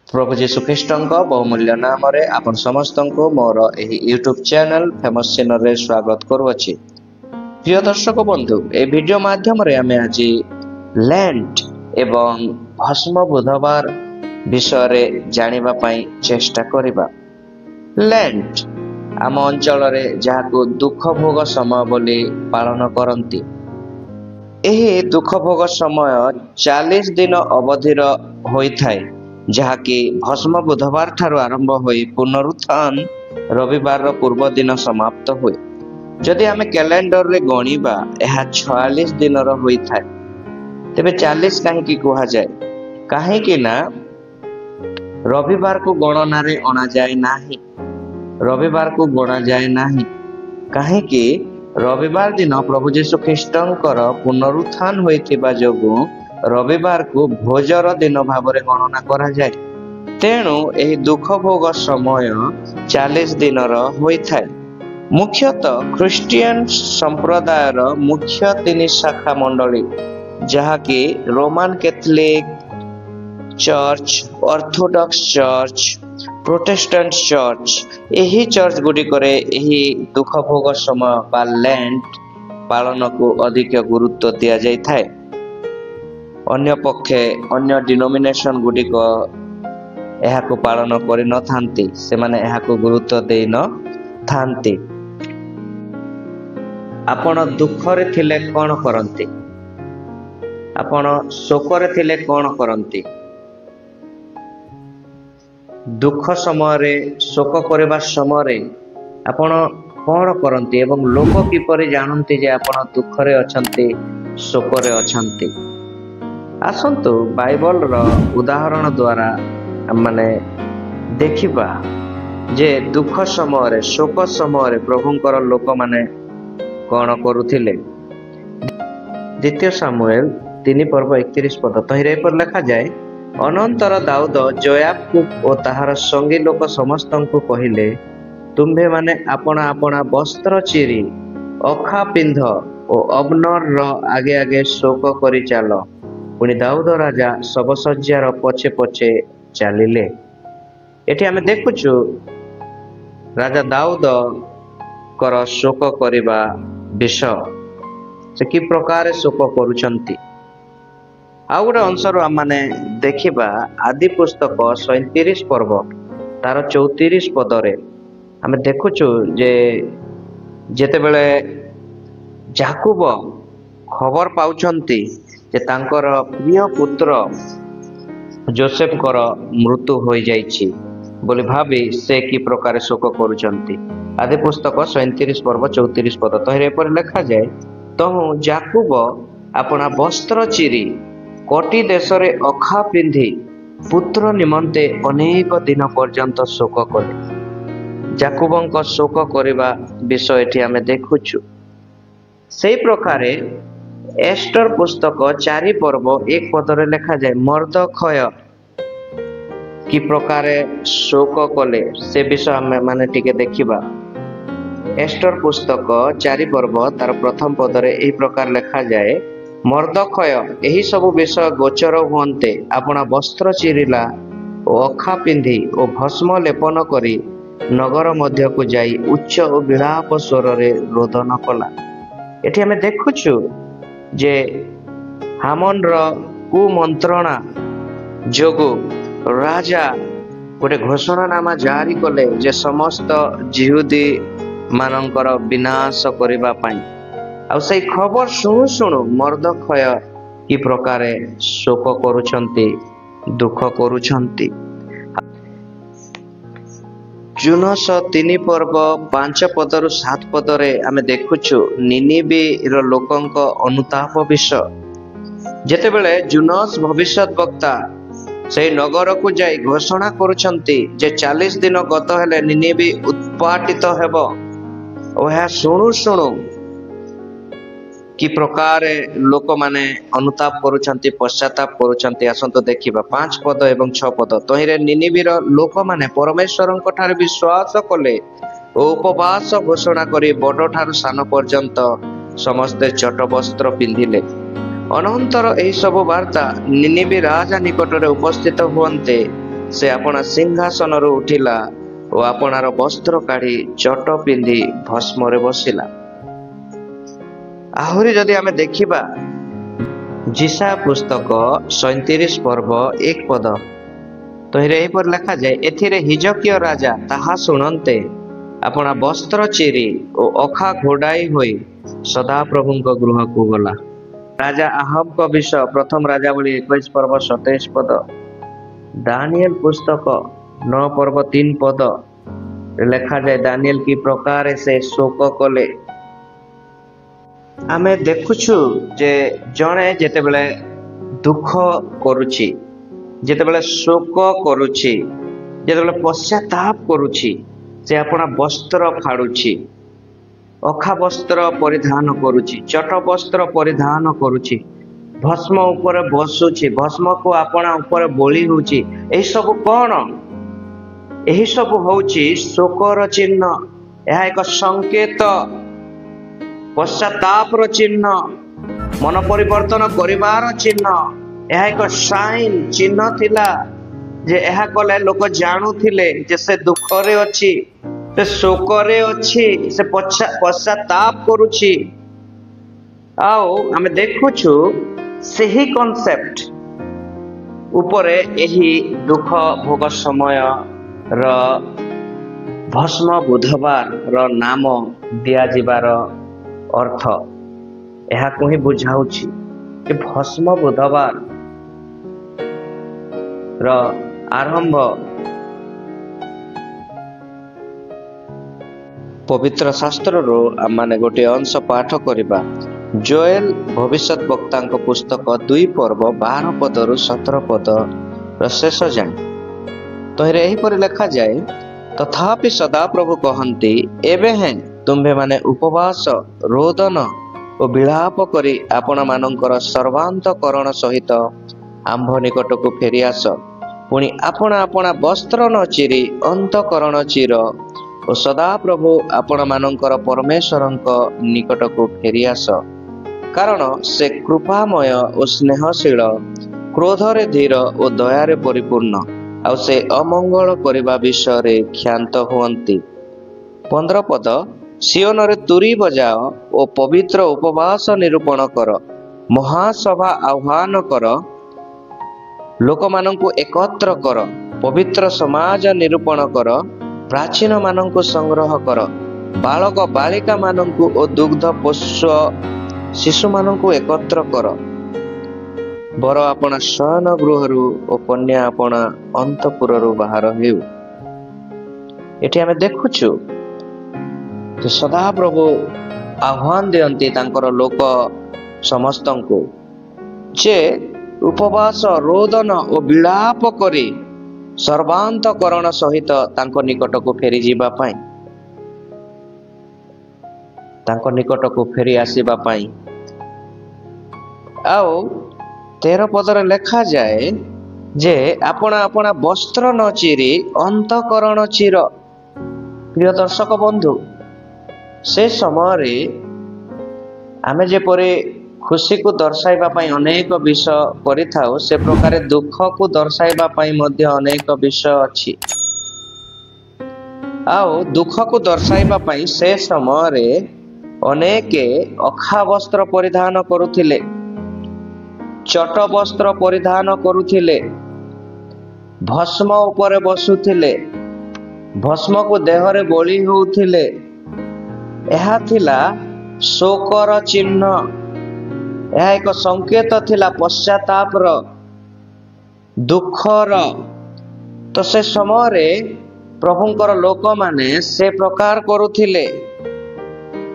प्रभु जीशु ख्रीष्टଙ୍କ बहुमूल्य नाम रे आपण समस्त को मोर एही यूट्यूब चैनल फेमस चैनल रे स्वागत करूछि। प्रिय दर्शक बंधु, ए वीडियो माध्यम रे हमें आज लेंट एवं भस्म बुधवार विषय रे जानिबा पई चेष्टा करिबा। लेंट आम अंचल रे जाहाको दुख भोग समय बोली पालन करंती। एही दुख भोग समय 40 दिन अवधिर होई थाए, जहाँकि भस्म बुधवार ठारू आरंभ होई पुनरुत्थान रविवार पूर्व दिन समाप्त हुए। जदि आमे कैलेंडर रे गणिबा एहा 46 दिन रो होई थाए, तेबे 40 काहेकि कुहा जाय? काहेकि ना रविवार को गणना रे अना जाय नाही। रविवार को गणा जाय नाही काहेकि रविवार दिन प्रभु जीशु ख्रीष्टंकर पुनरुत्थान होइथिबा जोगु रविवार को भोजर दिन भावरे गणना करा जाए। तेणु एही दुख भोग समय 40 दिन होई थाए। मुख्यतः ख्रिस्टियन संप्रदायर मुख्य 3 शाखा मंडली, जहाँकि Roman Catholic church, Orthodox church, Protestant church, एही चर्च गुडी करे एही दुख भोग समय बा लेंट पालन को अधिक गुरुत्व दिया जाय थाए। अन्य पक्षे अन्य डिनोमिनेशन गुडिक एहाको पालन करि न थांती, से माने एहाको गुरुत्व देई न थांती। आपण दुख रे थिले कोन करंती? आपण शोक रे थिले कोन करंती? दुख समय रे शोक करबा समय रे आपण कोन करंती एवं लोक किपरि जानंती जे आपण दुख रे अछंती, शोक रे अछंती? आसंतु बाइबल रो उदाहरण द्वारा माने देखिबा जे दुख समय रे शोक समय रे प्रभुंकर लोक माने कोन करुथिले। द्वितीय सामुएल 3 पर्व 31 पद तहिरे पर लिखा जाए, अनंतर दाऊद जोयाब को ताहार संगी लोक समस्त को कहिले, तुम्भे माने आपना आपना वस्त्र चिरी अखा पिंध ओ अब्नर रो आगे आगे शोक करी चालो। पुणी दाऊद राजा शवसज्जार पछे पछे चलिले। एठी आमे देखुछु राजा दाऊद कर शोक करिबा विषय, से कि प्रकार शोक करुछंती। आ गोटे अंशर आमे देखिबा आदि पुस्तक 37 पर्व तार 34 पदरे आमे देखुछु जे जेते बेले याकूब खबर पाउछंती जे तांकर प्रिय पुत्र जोसेफ कर मृत्यु हो जाइछि बोली भाबी से कि प्रकार शोक करुछंती। आदि पुस्तक 37 पर्व 34 पद तहिरे पर लिखा जाए, तहु याकूब अपना वस्त्र चिरी कोटी देश रे अखा पिंधि पुत्र निमंते अनेक दिन पर्यंत शोक कले। याकूबंक शोक करिबा विषय एठी आमे देखुछु। सेही प्रकारे एस्टर पुस्तक 4 पर्व 1 पदरे लिखा जाए, मर्दखय कि प्रकारे शोक कले से विषय आमे माने टिके देखिबा। एस्टर पुस्तक 4 पर्व तार प्रथम पदरे एही प्रकार लिखा जाए, मर्दखय एही सब विषय गोचर हुअन्ते अपना वस्त्र चिरिला ओ अखा पिंधि ओ भस्म लेपन करी नगर मध्य को जाई उच्च और विलाप स्वर रे रोदन कला। एठी हमें देखुछु जे हामन रो कुमंत्रणा जोगु राजा गोटे घोषणानामा जारी कले जे समस्त जिहुदी मानकर विनाश करिबा पई। आ से खबर शुणु शुणु मर्दखय कि प्रकारे शोक करुछंती, दुख करुछंती। जुनस 3 पर्व 5 पदरु 7 पदरे आमे देखुछु निनिबे रो लोकंक अनुताप विषय। जेते बेले जुनस भविष्यत वक्ता से नगर को जाई घोषणा करुछंती जे 40 दिन गत हेले निनिबे उत्पाटित हेबो। ओहा शुणु शुणु कि प्रकार लोक माने अनुताप करुछंती, पश्चाताप करुछंती। आसंतो देखिबा 5 पद एवं 6 पद तहिरे निनिबीर लोक माने परमेश्वरंक ठारे विश्वास कले ओ उपवास घोषणा करी बड़ ठारू सान पर्यंत समस्ते चट वस्त्र पिंधिले। अनंतर एही सब वार्ता निनिबी राजा निकटरे उपस्थित हुअन्ते ସେ ଆପଣା ସିଂହାସନରୁ ଉଠିଲା ଓ ଆପଣାର ବସ୍ତ୍ର କାଢି ଚଟ ପିନ୍ଧି ଭସ୍ମରେ ବସିଲା। ଆହୁରି ଯଦି ଆମେ ଦେଖିବା ଯିଶା ପୁସ୍ତକ 37 ପର୍ବ 1 ପଦ, ତହିଁରେ ଏହିପରି ଲେଖାଯାଏ, ଏଥିରେ ହିଜକିୟ ରାଜା ତାହା ଶୁଣନ୍ତେ ଆପଣା ବସ୍ତ୍ର ଚିରି ଓ ଅଖା ଘୋଡାଇ ହୋଇ ସଦାପ୍ରଭୁଙ୍କ ଗୃହକୁ ଗଲା। ରାଜା ଆହାବଙ୍କ ବିଷୟ ପ୍ରଥମ ରାଜାବଳୀ 21 ପର୍ବ 27 ପଦ, ଦାନିଏଲ ପୁସ୍ତକ 9 ପର୍ବ 3 ପଦ ଲେଖାଯାଏ, ଦାନିଏଲ କି ପ୍ରକାର ସେ ଶୋକ କଲେ। ଆମେ ଦେଖୁଛୁ ଯେ ଜଣେ ଯେତେବେଳେ ଦୁଃଖ କରୁଛି, ଯେତେବେଳେ ଶୋକ କରୁଛି, ଯେତେବେଳେ ପଶ୍ଚାତାପ କରୁଛି, ସେ ଆପଣା ବସ୍ତ୍ର ଫାଡୁଛି, ଅଖା ବସ୍ତ୍ର ପରିଧାନ କରୁଛି, ଚଟ ବସ୍ତ୍ର ପରିଧାନ କରୁଛି, ଭସ୍ମ ଉପରେ ବସୁଛି, ଭସ୍ମକୁ ଆପଣା ଉପରେ ବୋଳି ହଉଛି। ଏହି ସବୁ କଣ? ଏହି ସବୁ ହଉଛି ଶୋକର ଚିହ୍ନ। ଏହା ଏକ ସଂକେତ, ପଶ୍ଚାତାପର ଚିହ୍ନ, ମନ ପରିବର୍ତ୍ତନ କରିବାର ଚିହ୍ନ। ଏହା ଏକ ସାଇନ୍, ଚିହ୍ନ ଥିଲା ଯେ ଏହା କଲେ ଲୋକ ଜାଣୁଥିଲେ ଯେ ସେ ଦୁଃଖରେ ଅଛି, ସେ ଶୋକରେ ଅଛି, ସେ ପଶ୍ଚାତାପ କରୁଛି। ଆଉ ଆମେ ଦେଖୁଛୁ ସେହି କନସେପ୍ଟ ଉପରେ ଏହି ଦୁଃଖ ଭୋଗ ସମୟର ଭସ୍ମ ବୁଧବାର ନାମ ଦିଆଯିବାର ଅର୍ଥ ଏହାକୁ ହିଁ ବୁଝାଉଛି ଯେ ଭସ୍ମ ବୁଧବାର ଆରମ୍ଭ ପବିତ୍ର ଶାସ୍ତ୍ରରୁ ଆମେ ଗୋଟିଏ ଅଂଶ ପାଠ କରିବା। ଜୋଏଲ ଭବିଷ୍ୟତ ବକ୍ତାଙ୍କ ପୁସ୍ତକ 2 ପର୍ବ 12 ପଦରୁ 17 ପଦର ଶେଷ ଯାଏଁ। ତହିଁରେ ଏହିପରି ଲେଖାଯାଏ, ତଥାପି ସଦାପ୍ରଭୁ କହନ୍ତି, ଏବେ ହେଁ ତୁମ୍ଭେମାନେ ଉପବାସ, ରୋଦନ ଓ ବିଳାପ କରି ଆପଣମାନଙ୍କର ସର୍ବାନ୍ତକରଣ ସହିତ ଆମ୍ଭ ନିକଟକୁ ଫେରିଆସ। ପୁଣି ଆପଣା ଆପଣା ବସ୍ତ୍ର ନ ଚିରି ଅନ୍ତଃକରଣ ଚିର ଓ ସଦାପ୍ରଭୁ ଆପଣମାନଙ୍କର ପରମେଶ୍ୱରଙ୍କ ନିକଟକୁ ଫେରିଆସ। କାରଣ ସେ କୃପାମୟ ଓ ସ୍ନେହଶୀଳ, କ୍ରୋଧରେ ଧୀର ଓ ଦୟାରେ ପରିପୂର୍ଣ୍ଣ, ଆଉ ସେ ଅମଙ୍ଗଳ କରିବା ବିଷୟରେ କ୍ଷାନ୍ତ ହୁଅନ୍ତି। 15 ପଦ, ସିଓନରେ ତୁରୀ ବଜାଅ ଓ ପବିତ୍ର ଉପବାସ ନିରୂପଣ କର, ମହାସଭା ଆହ୍ୱାନ କର, ଲୋକମାନଙ୍କୁ ଏକତ୍ର କର, ପବିତ୍ର ସମାଜ ନିରୂପଣ କର, ପ୍ରାଚୀନ ମାନଙ୍କୁ ସଂଗ୍ରହ କର, ବାଳକ ବାଳିକା ମାନଙ୍କୁ ଓ ଦୁଗ୍ଧ ପୋଷ୍ୟ ଶିଶୁମାନଙ୍କୁ ଏକତ୍ର କର। ବର ଆପଣା ଶୟନ ଗୃହରୁ ଓ କନ୍ୟା ଆପଣା ଅନ୍ତଃପୁରରୁ ବାହାର ହେଉ। ଏଠି ଆମେ ଦେଖୁଛୁ ଯେ ସଦାପ୍ରଭୁ ଆହ୍ୱାନ ଦିଅନ୍ତି ତାଙ୍କର ଲୋକ ସମସ୍ତଙ୍କୁ ଯେ ଉପବାସ, ରୋଦନ ଓ ବିଳାପ କରି ସର୍ବାନ୍ତକରଣ ସହିତ ତାଙ୍କ ନିକଟକୁ ଫେରିଯିବା ପାଇଁ, ତାଙ୍କ ନିକଟକୁ ଫେରି ଆସିବା ପାଇଁ। ଆଉ 13 ପଦରେ ଲେଖାଯାଏ ଯେ ଆପଣା ଆପଣା ବସ୍ତ୍ର ନ ଚିରି ଅନ୍ତଃକରଣ ଚିର। ପ୍ରିୟ ଦର୍ଶକ ବନ୍ଧୁ, ସେ ସମୟରେ ଆମେ ଯେପରି ଖୁସିକୁ ଦର୍ଶାଇବା ପାଇଁ ଅନେକ ବିଷୟ କରିଥାଉ, ସେ ପ୍ରକାରେ ଦୁଃଖକୁ ଦର୍ଶାଇବା ପାଇଁ ମଧ୍ୟ ଅନେକ ବିଷୟ ଅଛି। ଆଉ ଦୁଃଖକୁ ଦର୍ଶାଇବା ପାଇଁ ସେ ସମୟରେ ଅନେକ ଅଖା ବସ୍ତ୍ର ପରିଧାନ କରୁଥିଲେ, ଚଟ ବସ୍ତ୍ର ପରିଧାନ କରୁଥିଲେ, ଭସ୍ମ ଉପରେ ବସୁଥିଲେ, ଭସ୍ମକୁ ଦେହରେ ବୋଳି ହେଉଥିଲେ। ଏହା ଥିଲା ଶୋକର ଚିହ୍ନ, ଏହା ଏକ ସଂକେତ ଥିଲା ପଶ୍ଚାତାପର, ଦୁଃଖର। ତ ସେ ସମୟରେ ପ୍ରଭୁଙ୍କର ଲୋକମାନେ ସେ ପ୍ରକାର କରୁଥିଲେ।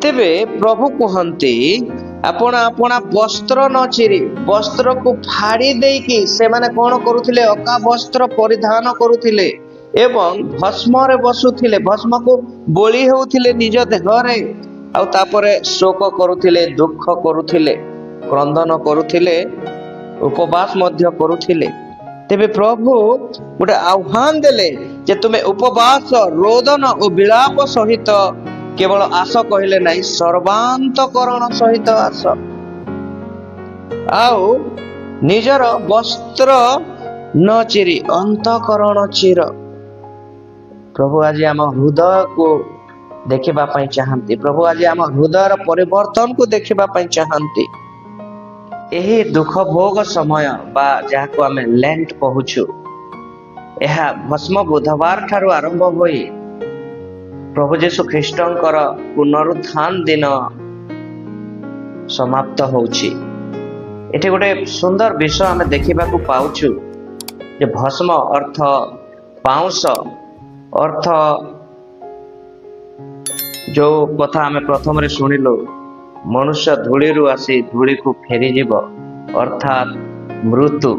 ତେବେ ପ୍ରଭୁ କୁହନ୍ତି, ଆପଣା ଆପଣା ବସ୍ତ୍ର ନ ଚିରି, ବସ୍ତ୍ରକୁ ଫାଡ଼ି ଦେଇକି ସେମାନେ କଣ କରୁଥିଲେ? ଅକା ବସ୍ତ୍ର ପରିଧାନ କରୁଥିଲେ ଏବଂ ଭସ୍ମରେ ବସୁଥିଲେ, ଭସ୍ମକୁ ବୋଳି ହେଉଥିଲେ ନିଜ ଦେହରେ। ଆଉ ତାପରେ ଶୋକ କରୁଥିଲେ, ଦୁଃଖ କରୁଥିଲେ, କ୍ରନ୍ଦନ କରୁଥିଲେ, ଉପବାସ ମଧ୍ୟ କରୁଥିଲେ। ତେବେ ପ୍ରଭୁ ଗୋଟେ ଆହ୍ୱାନ ଦେଲେ ଯେ ତୁମେ ଉପବାସ, ରୋଦନ ଓ ବିଳାପ ସହିତ କେବଳ ଆସ କହିଲେ ନାହିଁ, ସର୍ବାନ୍ତକରଣ ସହିତ ଆସ। ଆଉ ନିଜର ବସ୍ତ୍ର न चिरी अंतकरण चिर। प्रभु आज आम हृदय को देखा चाहती। प्रभु आज आम हृदय परिवर्तन को देखा चाहती। यही दुख भोग समय बा जहाँ को आम लेंट कहूछु, यह भस्म बुधवार ठारू आरंभ होई प्रभु यीशु ख्रीष्टंकर पुनरुत्थान दिन समाप्त होउछि। एठी गोटे सुंदर विषय आम देखा पाउछु जे भस्म अर्थ पाउंस अर्थ जो कथा आम प्रथम रे शुणिलु, मनुष्य धूली रु आसी धूली को फेरी जीव अर्थात मृत्यु।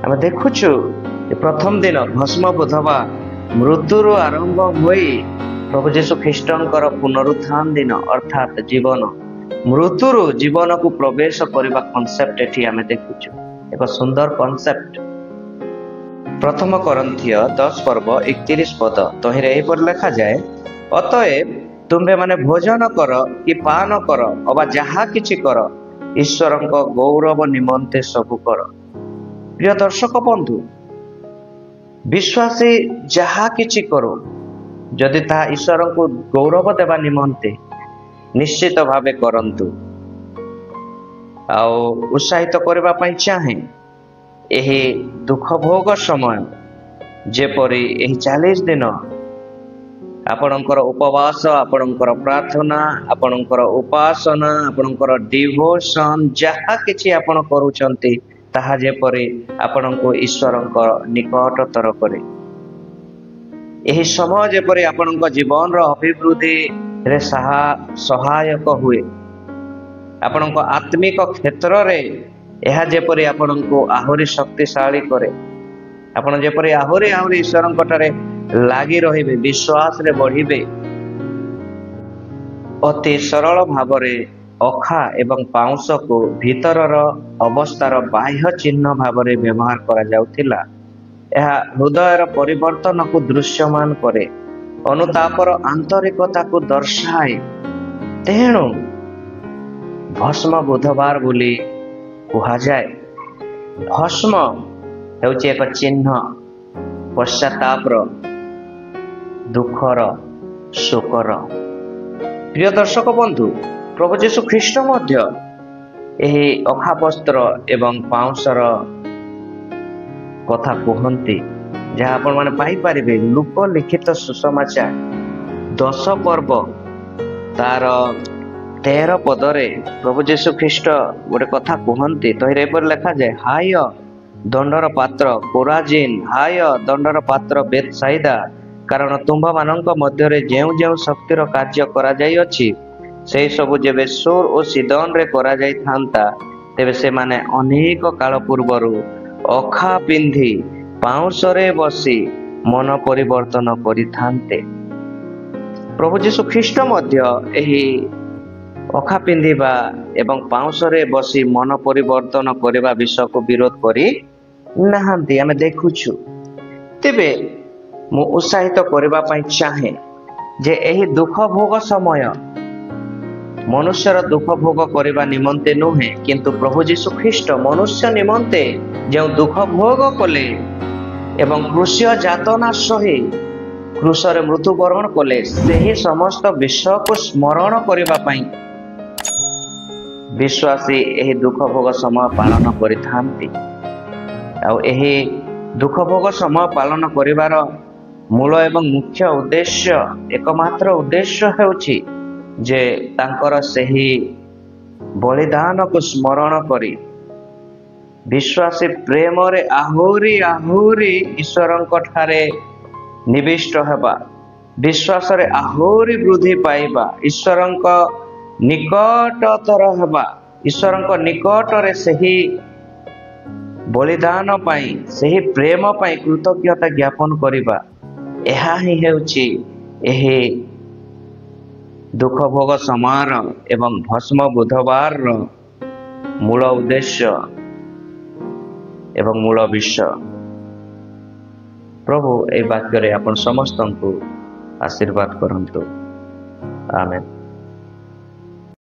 आम देखुछु प्रथम दिन भस्म बुधवार मृत्यु आरंभ होई प्रभु यीशु ख्रीष्टंकर पुनरुत्थान दिन अर्थात जीवन, मृत्यु जीवन को प्रवेश करने कॉन्सेप्ट एठी आम देखुछु। एक सुंदर कॉन्सेप्ट। प्रथम कोरिन्थिय 10 पर्व 31 पद तहिरे एपर लिखा जाए, अतएव तुम्भे माने भोजन कर कि पान कर अबा जहा किछि कर ईश्वर गौरव निमंते सबु कर। प्रिय दर्शक बंधु, विश्वासी जहा किछि करो जदि ता ईश्वर को गौरव देवा निमंते निश्चित भावे करंतु। आउ उत्साहित करबा पई चाहे एही दुख भोग समय जेपरि एही 40 दिन आपणकर उपवास, आपणकर प्रार्थना, आपणकर उपासना, आपणकर डिवोशन जहा किछि आपण करूचंती ताहा जेपरि आपणको ईश्वरंकर निकटतर करे। एही समय जेपरि आपणको जीवन रो अभिवृद्धि रे सहायक हुए, आपणको आत्मिक क्षेत्र रे यह जेपरि आपणको आहुरी शक्तिशाली करे, आपण जेपरि आहुरी आहुरी ईश्वरंक ठारे लागी रहिबे, विश्वास रे बढ़िबे। अति सरल भावरे अखा एवं पाउंस को भीतरर अवस्थार बाह्य चिन्ह भावरे व्यवहार करा जाउथिला। यह हृदयर परिवर्तन को दृश्यमान करे, अनुतापर आंतरिकता को दर्शाए। तेणु भस्म बुधवार बोली कहा जाए। भस्म हेउछि एक चिन्ह पश्चातापर, दुखर, शोकर। प्रिय दर्शक बंधु, प्रभु यीशु ख्रीष्ट मध्य एही अखा वस्त्र एवं पाउंसर कथा कहती, जहाँ आपण माने पाई पारिबे लोक लिखित सुसमाचार 10 पर्व तार 13 पदरे प्रभु यीशु ख्रीष्ट गोटे कथा कहती। तहिरे पर लिखा जाए, हाय दंडर पात्र कोराजिन, हाय दंडर पात्र बेतसाइदा, कारण तुम्भ मानक मध्यरे जेउ जेउ शक्तिर कार्य करा जाई अछि से सब जेबे सोर और सीदन रे करा जाई थांता, तेबे से माने अनेक काल पूर्वरु अखा पिंधि पाउंसरे बसी मन परिवर्तन करि थांते। प्रभु यीशु ख्रीष्ट मध्य एही अखा पिंधिबा एवं पाउंसरे बसी मन परिवर्तन करबा विषय को विरोध करी नाहंती आमे देखुछु। तेबे मु उत्साहित करबा पई चाहे जे एही दुख भोग समय मनुष्यर दुख भोग करबा निमंते नुहे, किंतु प्रभु यीशु ख्रीष्ट मनुष्य निमंते जो दुख भोग कले एवं क्रूस्य जातना सही क्रूसरे मृत्युवरण कले, सेही समस्त विषय को स्मरण करबा पई विश्वासी एही दुख भोग समय पालन करिथांती। आ एही दुख भोग समय पालन करिवार मूल एवं मुख्य उद्देश्य, एकमात्र उद्देश्य हेउछि जे तांकर सेही बलिदान को स्मरण करी विश्वासी प्रेम रे आहुरी आहुरी ईश्वरंक ठारे निविष्ट हेबा, विश्वास रे आहुरी वृद्धि पाइबा, ईश्वरंक निकटतर हेबा, ईश्वरंक निकट रे सेही बलिदान पाई सेही प्रेम पाई कृतज्ञता ज्ञापन करिबा। एहा ही हेउछि एही दुख भोग समार एवं भस्म बुधवार मूल उद्देश्य एवं मूल विषय। प्रभु ए वाक्य रे आपण समस्त को आशीर्वाद करंतु। आमेन।